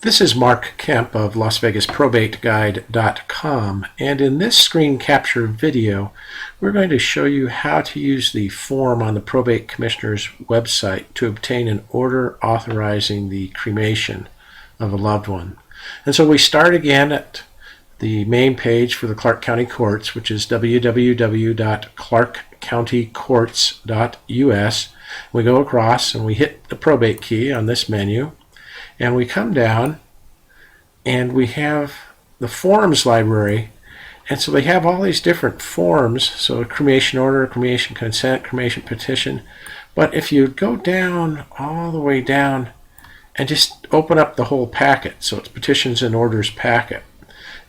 This is Mark Kemp of LasVegasProbateGuide.com, and in this screen capture video we're going to show you how to use the form on the Probate Commissioner's website to obtain an order authorizing the cremation of a loved one. And so we start again at the main page for the Clark County Courts, which is www.clarkcountycourts.us. We go across and we hit the probate key on this menu, and we come down and we have the forms library, and so they have all these different forms, so a cremation order, cremation consent, cremation petition. But if you go down, all the way down, and just open up the whole packet, so it's petitions and orders packet,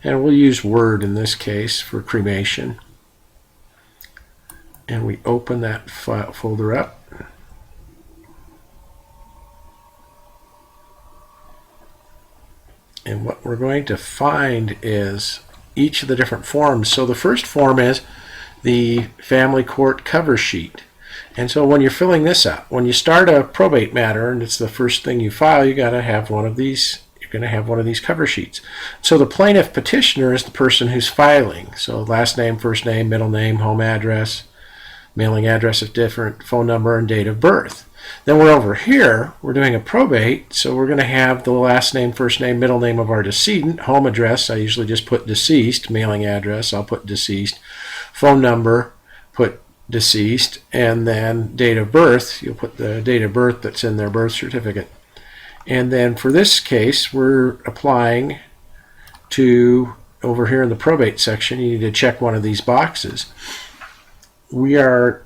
and we'll use Word in this case for cremation, and we open that folder up. And what we're going to find is each of the different forms. So the first form is the family court cover sheet. And so when you're filling this out, when you start a probate matter and it's the first thing you file, you got to have one of these. You're going to have one of these cover sheets. So the plaintiff petitioner is the person who's filing. So last name, first name, middle name, home address, mailing address if different, phone number, and date of birth. Then we're over here, we're doing a probate, so we're going to have the last name, first name, middle name of our decedent, home address, I usually just put deceased, mailing address, I'll put deceased, phone number, put deceased, and then date of birth, you'll put the date of birth that's in their birth certificate. And then for this case, we're applying to, over here in the probate section, you need to check one of these boxes. We are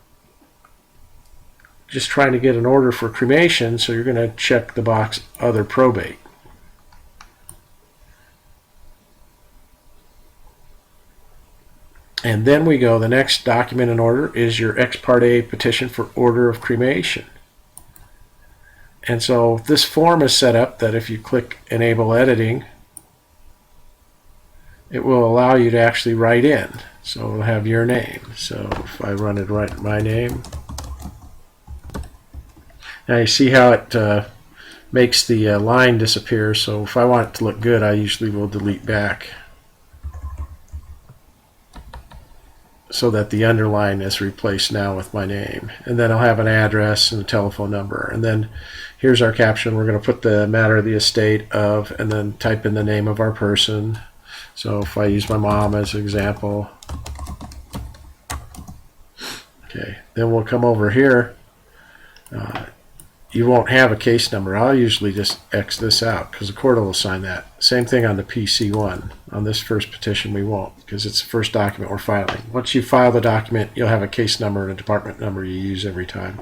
just trying to get an order for cremation, so you're going to check the box other probate. And then we go, the next document in order is your ex parte petition for order of cremation. And so this form is set up that if you click enable editing, it will allow you to actually write in. So it'll have your name. So if I run it, write my name. Now you see how it makes the line disappear, so if I want it to look good, I usually will delete back so that the underline is replaced now with my name. And then I'll have an address and a telephone number. And then here's our caption. We're going to put the matter of the estate of, and then type in the name of our person. So if I use my mom as an example. Okay, then we'll come over here. You won't have a case number. I'll usually just X this out because the court will assign that. Same thing on the PC1. On this first petition we won't, because it's the first document we're filing. Once you file the document, you'll have a case number and a department number you use every time.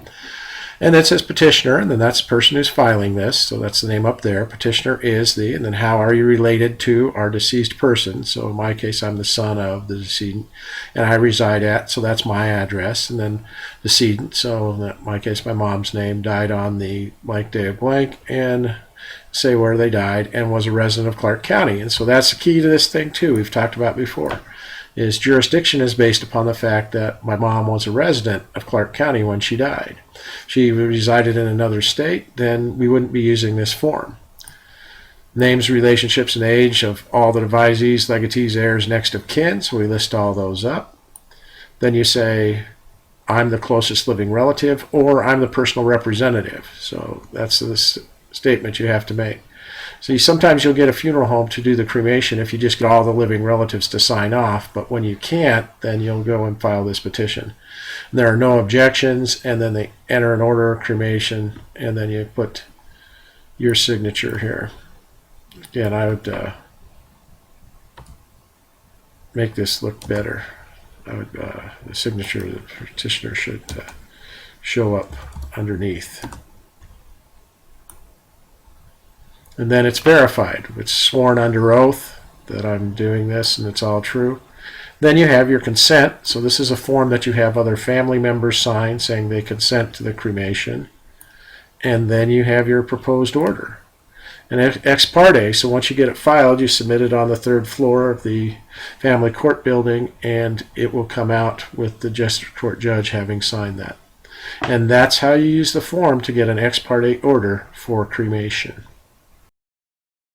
And that says petitioner, and then that's the person who's filing this, so that's the name up there. Petitioner is the, and then how are you related to our deceased person? So in my case, I'm the son of the decedent, and I reside at, so that's my address. And then decedent, so in my case, my mom's name, died on the blank day of blank, and say where they died, and was a resident of Clark County. And so that's the key to this thing too, we've talked about before, is jurisdiction is based upon the fact that my mom was a resident of Clark County when she died. If she resided in another state, then we wouldn't be using this form. Names, relationships, and age of all the devisees, legatees, heirs, next of kin, so we list all those up. Then you say, I'm the closest living relative, or I'm the personal representative. So that's the statement you have to make. So sometimes you'll get a funeral home to do the cremation if you just get all the living relatives to sign off, but when you can't, then you'll go and file this petition. And there are no objections, and then they enter an order of cremation, and then you put your signature here. Again, I would make this look better. The signature of the petitioner should show up underneath. And then it's verified. It's sworn under oath that I'm doing this and it's all true. Then you have your consent. So this is a form that you have other family members sign saying they consent to the cremation. And then you have your proposed order. And ex parte, so once you get it filed, you submit it on the 3rd floor of the family court building, and it will come out with the district court judge having signed that. And that's how you use the form to get an ex parte order for cremation.